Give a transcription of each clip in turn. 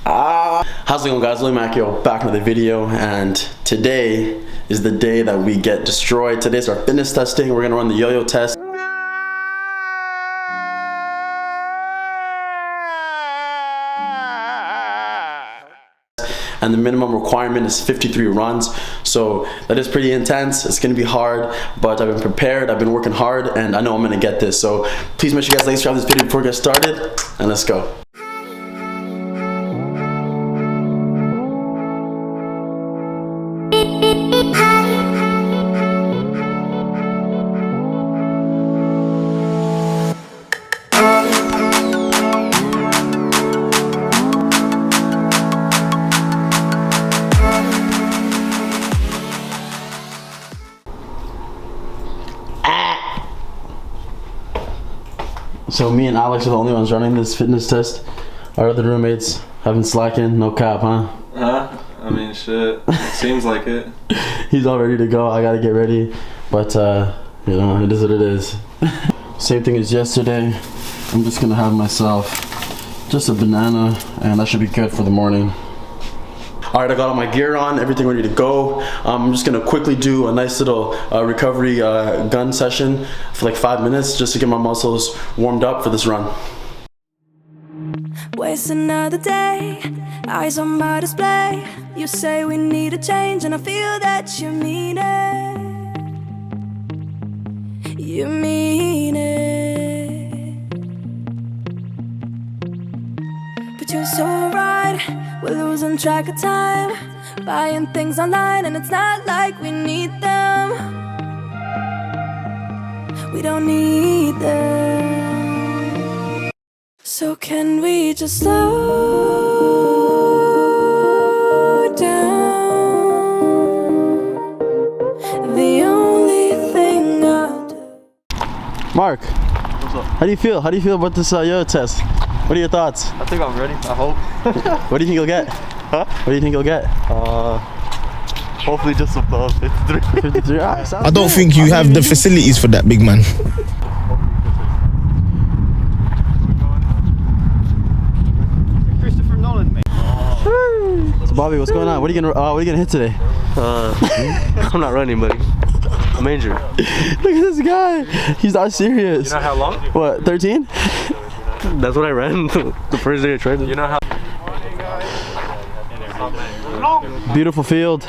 How's it going, guys? I'm Akio, back with another video, and today is the day that we get destroyed. Today's our fitness testing. We're gonna run the yo-yo test. And the minimum requirement is 53 runs, so that is pretty intense. It's gonna be hard, but I've been prepared, I've been working hard, and I know I'm gonna get this. So please make sure you guys like and subscribe to this video before we get started, and let's go. So me and Alex are the only ones running this fitness test. Our other roommates have been slacking, no cap, huh? I mean, shit. It seems like it. He's all ready to go. I gotta get ready, but you know, it is what it is. Same thing as yesterday. I'm just gonna have myself just a banana, and that should be good for the morning. Alright, I got all my gear on, everything ready to go. I'm just gonna quickly do a nice little recovery gun session for like 5 minutes just to get my muscles warmed up for this run. Waste another day, eyes on my display. You say we need a change, and I feel that you mean it. You mean it. But you're so right, we're losing track of time, buying things online, and it's not like we need them. We don't need them. So can we just slow down? The only thing I'll do. Mark, what's up? How do you feel? How do you feel about this yo test? What are your thoughts? I think I'm ready, I hope. What do you think you'll get? Huh? What do you think you'll get? Hopefully just above 53. 53? I don't think you have the facilities for that, big man. So Bobby, what's going on? What are you gonna hit today? I'm not running, buddy. I'm injured. Look at this guy. He's not serious. You know how long? What, 13? That's what I ran the first day I tried it. You know how? Beautiful field.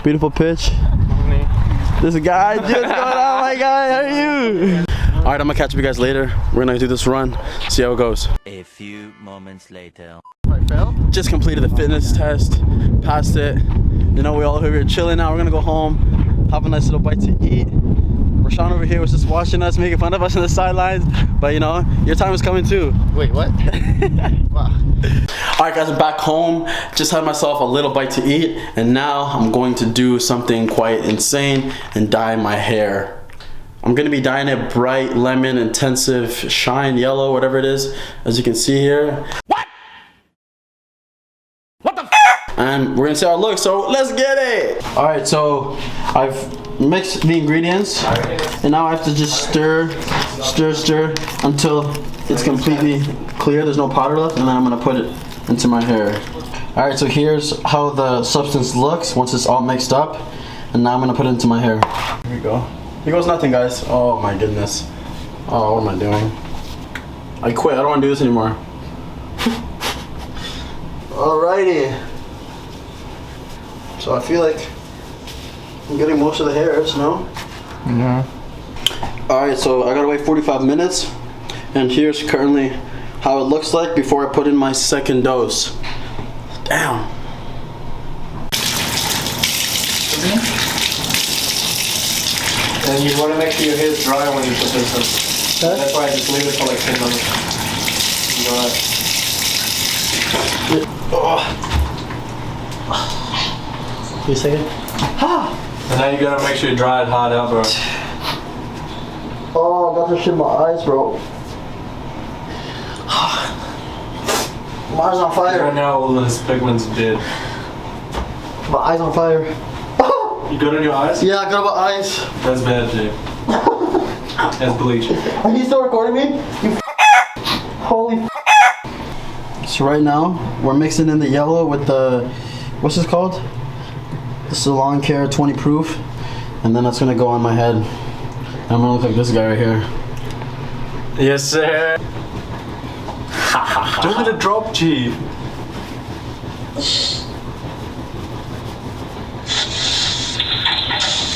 Beautiful pitch. This guy, dude, what's going on, my guy? How are you? All right, I'm gonna catch up with you guys later. We're gonna do this run, see how it goes. A few moments later. Just completed the fitness test, passed it. You know, we all here chilling now. We're gonna go home, have a nice little bite to eat. Rashawn over here was just watching us, making fun of us on the sidelines. But you know, your time is coming too. Wait, what? Wow. All right, guys, I'm back home. Just had myself a little bite to eat, and now I'm going to do something quite insane and dye my hair. I'm gonna be dyeing it bright lemon, intensive, shine yellow, whatever it is, as you can see here. What? What the f? And we're gonna see how it looks, so let's get it! All right, so I've mixed the ingredients, and now I have to just stir until it's completely clear. There's no powder left, and then I'm gonna put it into my hair. All right, so here's how the substance looks once it's all mixed up, and now I'm gonna put it into my hair. Here we go. Here goes nothing, guys. Oh my goodness. Oh, what am I doing? I quit. I don't want to do this anymore. Alrighty. So I feel like I'm getting most of the hairs, no? Yeah. Alright, so I gotta wait 45 minutes, and here's currently how it looks like before I put in my second dose. Damn. And you want to make sure your hair is dry when you put this in. That's why I just leave it for like 10 minutes. Wait a second. And now you gotta make sure you dry it hot out, bro. Oh, I got this shit in my eyes, bro. My eyes on fire. Right now, all of his pigment's dead. My eyes on fire. You good on your eyes? Yeah, I got my eyes. That's bad, Jay. That's bleach. Are you still recording me? You holy So right now, we're mixing in the yellow with the, what's this called? The Salon Care 20 proof. And then that's gonna go on my head. I'm gonna look like this guy right here. Yes, sir. Don't let it drop, G.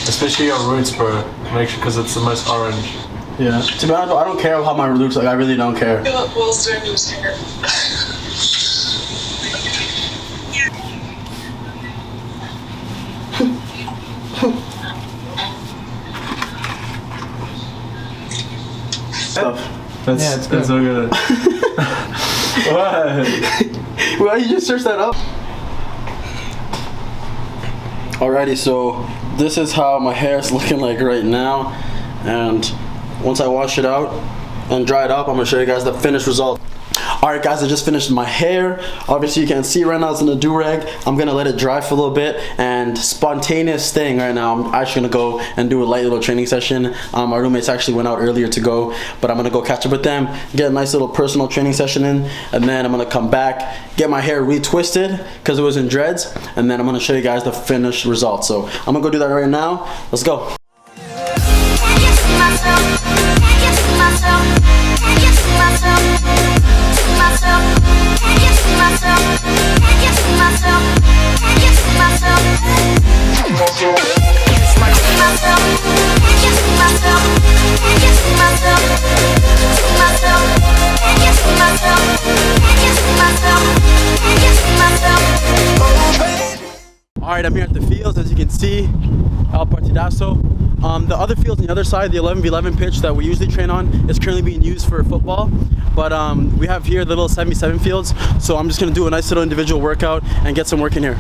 Especially your roots, bro. Make sure, because it's the most orange. Yeah. To be honest, I don't care how my roots look. I really don't care. Philip Will's doing to his hair. That's so good. What? Why you just search that up? Alrighty, so this is how my hair is looking like right now, and once I wash it out and dry it up, I'm gonna show you guys the finished result. Alright guys, I just finished my hair. Obviously you can't see right now, it's in a do-rag. I'm gonna let it dry for a little bit, and spontaneous thing right now, I'm actually gonna go and do a light little training session. My roommates actually went out earlier to go, but I'm gonna go catch up with them, get a nice little personal training session in, and then I'm gonna come back, get my hair retwisted because it was in dreads, and then I'm gonna show you guys the finished result. So I'm gonna go do that right now. Let's go. Alright, I'm here at the fields, as you can see, El Partidazo. The other fields on the other side, the 11v11 pitch that we usually train on, is currently being used for football. But we have here the little 7v7 fields, so I'm just going to do a nice little individual workout and get some work in here.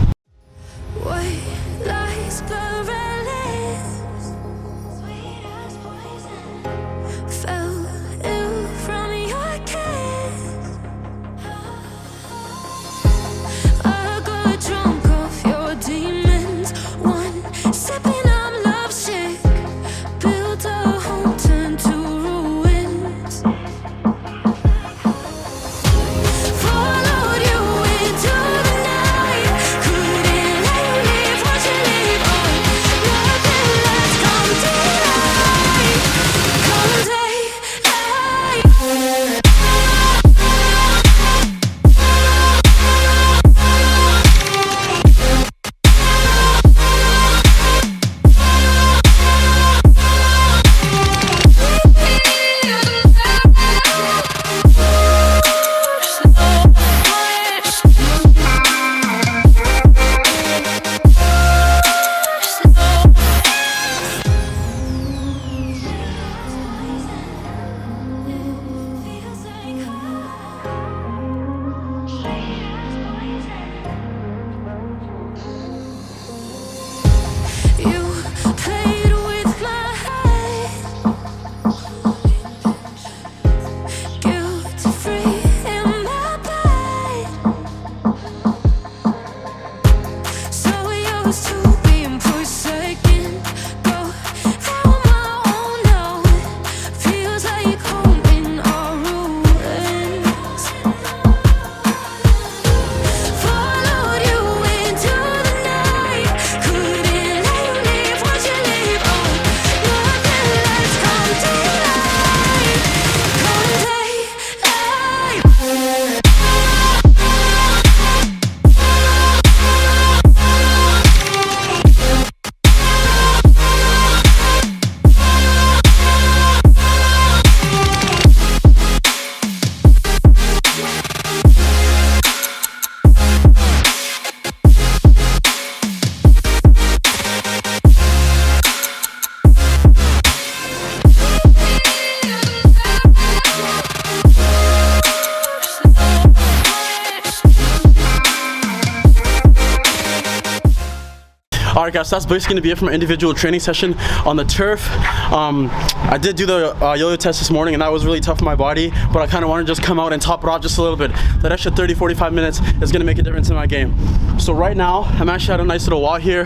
Alright guys, so that's basically going to be it for my individual training session on the turf. I did do the yo-yo test this morning and that was really tough for my body, but I kind of want to just come out and top it off just a little bit. That extra 30-45 minutes is going to make a difference in my game. So right now, I'm actually at a nice little wall here,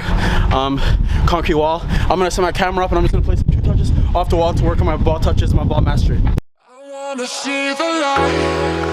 concrete wall. I'm going to set my camera up and I'm just going to play some 2 touches off the wall to work on my ball touches and my ball mastery. I wanna see the light.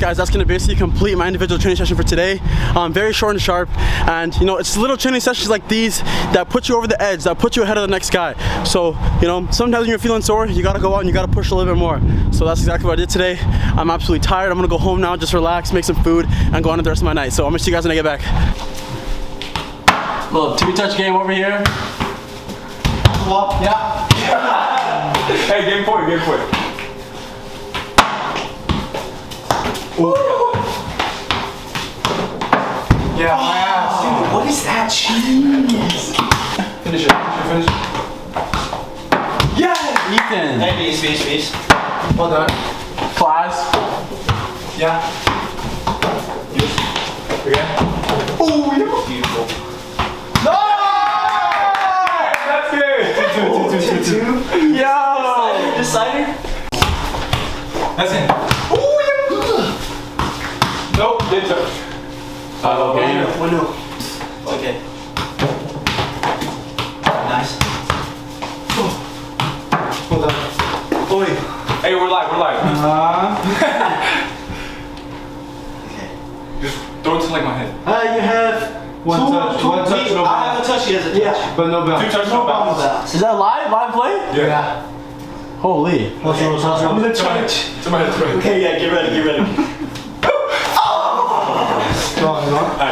guys, that's gonna basically complete my individual training session for today. Very short and sharp, and you know, it's little training sessions like these that put you over the edge, that put you ahead of the next guy. So you know, sometimes when you're feeling sore, you gotta go out and you gotta push a little bit more. So that's exactly what I did today. I'm absolutely tired. I'm gonna go home now, just relax, make some food, and go on to the rest of my night. So I'm gonna see you guys when I get back. Little two-touch game over here. Yeah. Hey, game point. Yeah, my ass. Dude, what is that? Jeez. Finish it. Yeah, Ethan. Hey, peace. Well done. Class. Yeah. Again. Oh, yeah. Beautiful. No! That's good. Two. Yo. Decider. That's it. Nope, didn't touch. Window. Okay. Nice. Hold on. Oi. Hey, we're live. Just throw it to like my head. You have One touch, no I bounce. have a touch, he has a touch. Yeah. But no bounce. 2 touch, no bounce. Is that live play? Yeah. Holy. I'm gonna touch. To my head. Okay, yeah, get ready. Go on.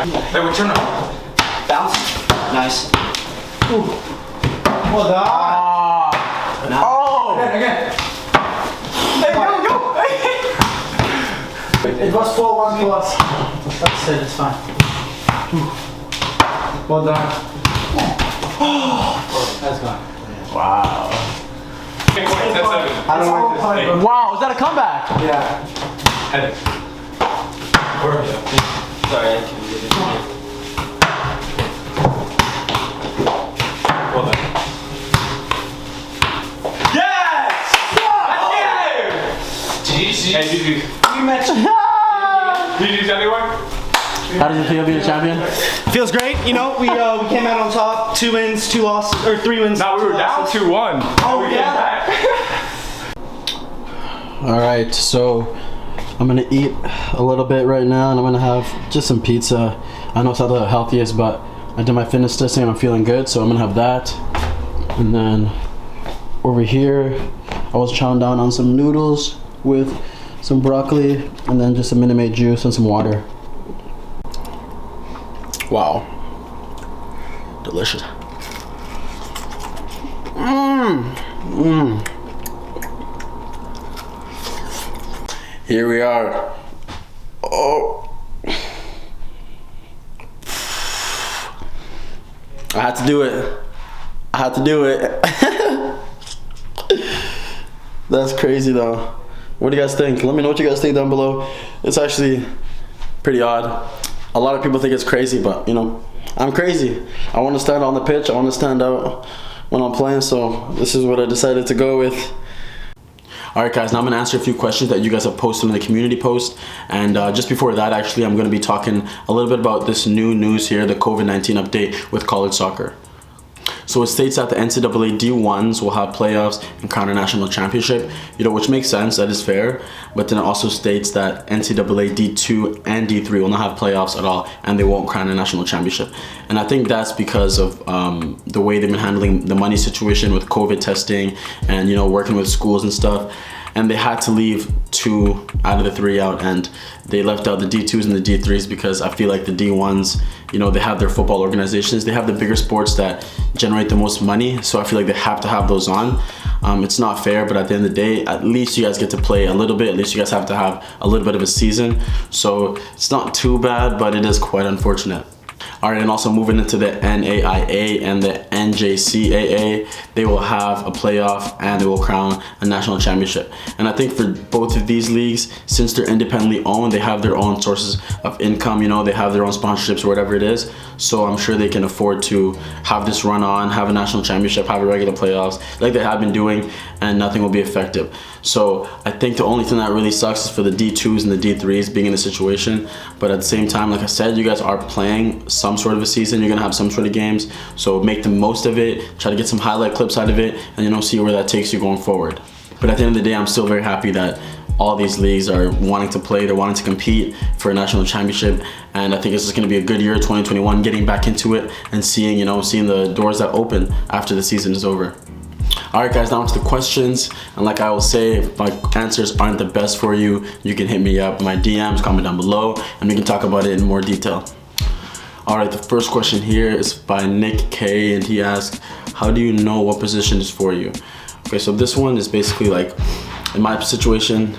Hey, we turn up. Bounce. Nice. Well done. Oh! Again. Hey, go. It was 4-1 plus. That's it, it's fine. Well done. That's gone. Wow. Game point, 10-7. I don't like this. Wow, is that a comeback? Yeah. Head. Sorry, I can't get it. Well done. Yes! GG. Hey, GG. GG's anyone? How does it feel being a champion? Feels great, you know. We came out on top, 2 wins, 2 losses, or 3 wins. Nah, we were down 2-1. Oh yeah. Alright, so I'm gonna eat a little bit right now, and I'm gonna have just some pizza. I know it's not the healthiest, but I did my fitness testing and I'm feeling good, so I'm gonna have that. And then over here, I was chowing down on some noodles with some broccoli, and then just a Minute Maid juice and some water. Wow. Delicious. Here we are. Oh. I had to do it. That's crazy though. What do you guys think? Let me know what you guys think down below. It's actually pretty odd. A lot of people think it's crazy, but you know, I'm crazy. I want to stand on the pitch. I want to stand out when I'm playing, so this is what I decided to go with. Alright guys, now I'm going to answer a few questions that you guys have posted in the community post, and just before that actually I'm going to be talking a little bit about this new news here, the COVID-19 update with college soccer. So it states that the NCAA D1s will have playoffs and crown a national championship, you know, which makes sense, that is fair, but then it also states that NCAA D2 and D3 will not have playoffs at all, and they won't crown a national championship. And I think that's because of the way they've been handling the money situation with COVID testing and, you know, working with schools and stuff. And they had to leave 2 out of the 3 out, and they left out the D2s and the D3s because I feel like the D1s, you know, they have their football organizations, they have the bigger sports that generate the most money, so I feel like they have to have those on. It's not fair, but at the end of the day, at least you guys get to play a little bit, at least you guys have to have a little bit of a season, so it's not too bad, but it is quite unfortunate. Alright, and also moving into the NAIA and the NJCAA, they will have a playoff and they will crown a national championship. And I think for both of these leagues, since they're independently owned, they have their own sources of income, you know, they have their own sponsorships or whatever it is. So I'm sure they can afford to have this run on, have a national championship, have a regular playoffs like they have been doing, and nothing will be effective. So I think the only thing that really sucks is for the D2s and the D3s being in the situation. But at the same time, like I said, you guys are playing some sort of a season, you're gonna have some sort of games, so make the most of it, try to get some highlight clips out of it, and you know, see where that takes you going forward. But at the end of the day, I'm still very happy that all these leagues are wanting to play, they're wanting to compete for a national championship, and I think this is going to be a good year, 2021, getting back into it and seeing the doors that open after the season is over. Alright guys, now to the questions, and like I will say, if my answers aren't the best for you, you can hit me up in my DMs, comment down below, and we can talk about it in more detail. Alright, the first question here is by Nick K, and he asked, how do you know what position is for you? Okay, so this one is basically like, in my situation,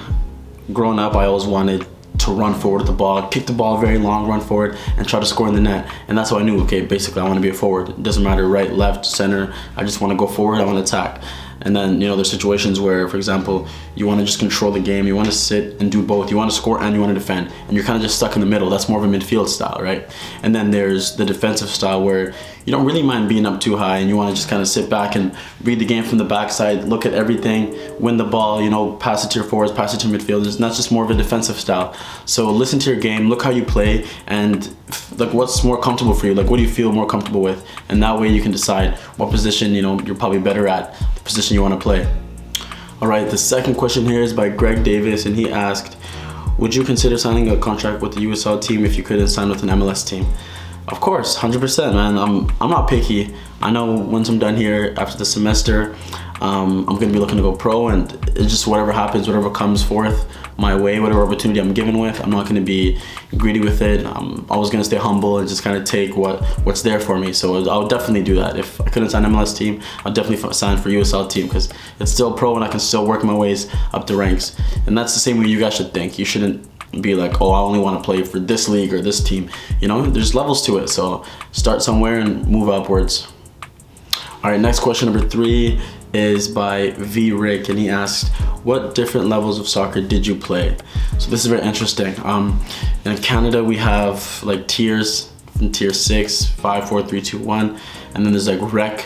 growing up, I always wanted to run forward with the ball, kick the ball very long, run forward, and try to score in the net. And that's how I knew, okay, basically I want to be a forward. It doesn't matter right, left, center. I just want to go forward, I want to attack. And then, there's situations where, for example, you want to just control the game, you want to sit and do both, you want to score and you want to defend, and you're kind of just stuck in the middle. That's more of a midfield style, right? And then there's the defensive style where you don't really mind being up too high and you want to just kind of sit back and read the game from the backside, look at everything, win the ball, pass it to your forwards, pass it to your midfielders, and that's just more of a defensive style. So listen to your game, look how you play, and like what's more comfortable for you, like what do you feel more comfortable with, and that way you can decide what position you're probably better at, the position you want to play. Alright, the second question here is by Greg Davis, and he asked, would you consider signing a contract with the USL team if you couldn't sign with an MLS team? Of course, 100%, man. I'm not picky. I know once I'm done here after the semester, I'm gonna be looking to go pro, and it's just whatever happens, whatever comes forth my way, whatever opportunity I'm given with, I'm not gonna be greedy with it. I'm always gonna stay humble and just kind of take what's there for me. So I'll definitely do that. If I couldn't sign MLS team, I'll definitely sign for USL team, because it's still pro and I can still work my ways up the ranks. And that's the same way you guys should think. You shouldn't be like, oh, I only want to play for this league or this team. There's levels to it, so start somewhere and move upwards. All right, next question, number 3, is by V Rick, and he asked, what different levels of soccer did you play? So this is very interesting. In Canada we have like tiers, from tier 6, 5, 4, 3, 2, 1, and then there's like rec.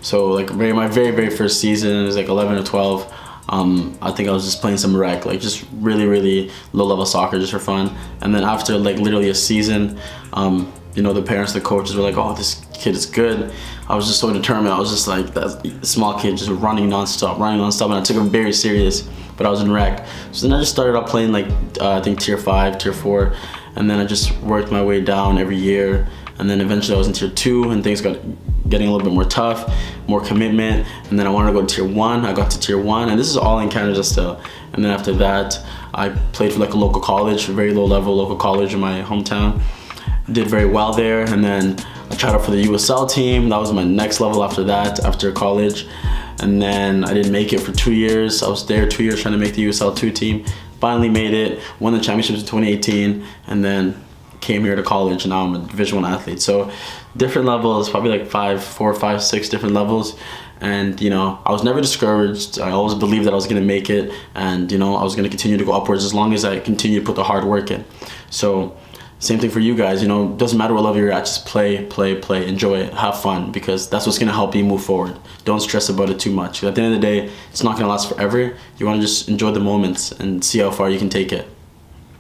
So like my very first season, it was like 11 or 12. I think I was just playing some rec, like just really low level soccer just for fun. And then after like literally a season, the parents, the coaches were like, oh, this kid is good. I was just so determined. I was just like that small kid just running nonstop, and I took it very serious, but I was in rec. So then I just started up playing like, I think tier 5, tier 4, and then I just worked my way down every year. And then eventually I was in tier 2 and things got getting a little bit more tough, more commitment. And then I wanted to go to tier 1. I got to tier 1, and this is all in Canada still. And then after that, I played for like a local college, a very low level local college in my hometown. Did very well there, and then I tried out for the USL team. That was my next level after that, after college. And then I didn't make it for 2 years. I was there 2 years trying to make the USL 2 team. Finally made it, won the championships in 2018, and then came here to college, and now I'm a Division 1 athlete. So different levels, probably like 4, 5, 6 different levels. And I was never discouraged. I always believed that I was gonna make it, and I was gonna continue to go upwards as long as I continue to put the hard work in. So same thing for you guys, doesn't matter what level you're at, just play, enjoy it, have fun, because that's what's gonna help you move forward. Don't stress about it too much. At the end of the day, it's not gonna last forever. You wanna just enjoy the moments and see how far you can take it.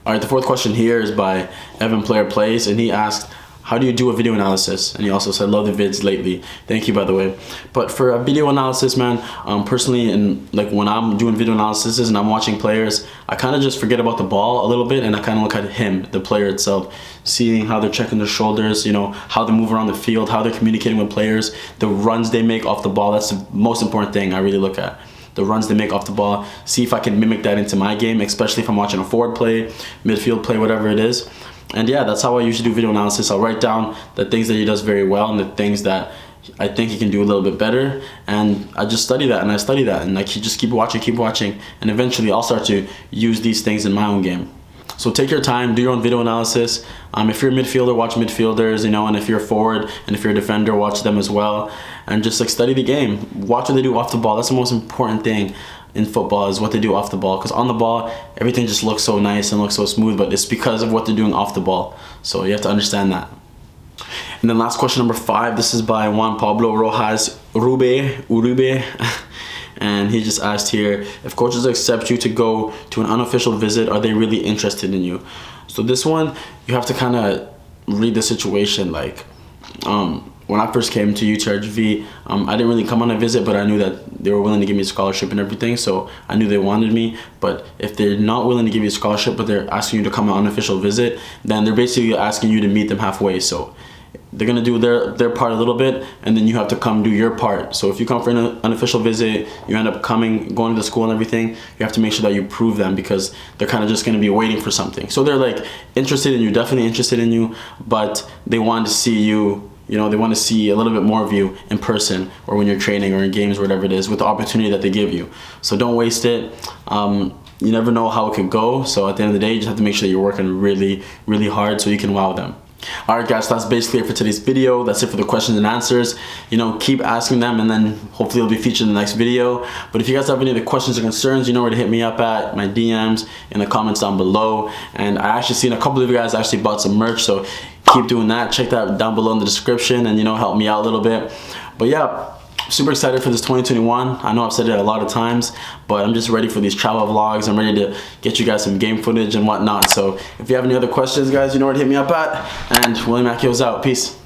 All right, the fourth question here is by Evan Player Plays, and he asked, how do you do a video analysis? And he also said, love the vids lately. Thank you, by the way. But for a video analysis, man, personally, and like when I'm doing video analysis and I'm watching players, I kind of just forget about the ball a little bit, and I kind of look at him, the player itself, seeing how they're checking their shoulders, how they move around the field, how they're communicating with players, the runs they make off the ball. That's the most important thing I really look at. The runs they make off the ball, see if I can mimic that into my game, especially if I'm watching a forward play, midfield play, whatever it is. And yeah, that's how I usually do video analysis. I'll write down the things that he does very well and the things that I think he can do a little bit better, and I just study that, and I study that, and like you just keep watching, and eventually I'll start to use these things in my own game. So take your time, do your own video analysis. If you're a midfielder, watch midfielders, and if you're a forward and if you're a defender, watch them as well. And just like study the game. Watch what they do off the ball. That's the most important thing in football, is what they do off the ball. Because on the ball, everything just looks so nice and looks so smooth, but it's because of what they're doing off the ball. So you have to understand that. And then last question, number 5. This is by Juan Pablo Rojas Uribe. And he just asked here, if coaches accept you to go to an unofficial visit, are they really interested in you? So this one, you have to kind of read the situation, like, when I first came to UTRGV, I didn't really come on a visit, but I knew that they were willing to give me a scholarship and everything, so I knew they wanted me. But if they're not willing to give you a scholarship, but they're asking you to come on an unofficial visit, then they're basically asking you to meet them halfway. So they're gonna do their part a little bit, and then you have to come do your part. So if you come for an unofficial visit, you end up going to the school and everything, you have to make sure that you prove them, because they're kind of just gonna be waiting for something. So they're like interested in you, definitely interested in you, but they want to see you, you know, they want to see a little bit more of you in person, or when you're training or in games, or whatever it is, with the opportunity that they give you. So don't waste it. You never know how it could go. So at the end of the day, you just have to make sure that you're working really, really hard so you can wow them. Alright guys, so that's basically it for today's video. That's it for the questions and answers. You know, keep asking them, and then hopefully it'll be featured in the next video. But if you guys have any other questions or concerns, you know where to hit me up at, my DMs, in the comments down below. And I actually seen a couple of you guys actually bought some merch, so keep doing that. Check that down below in the description, and you know, help me out a little bit. But yeah, super excited for this 2021. I know I've said it a lot of times, but I'm just ready for these travel vlogs. I'm ready to get you guys some game footage and whatnot. So if you have any other questions, guys, you know where to hit me up at. And William Akio's out. Peace.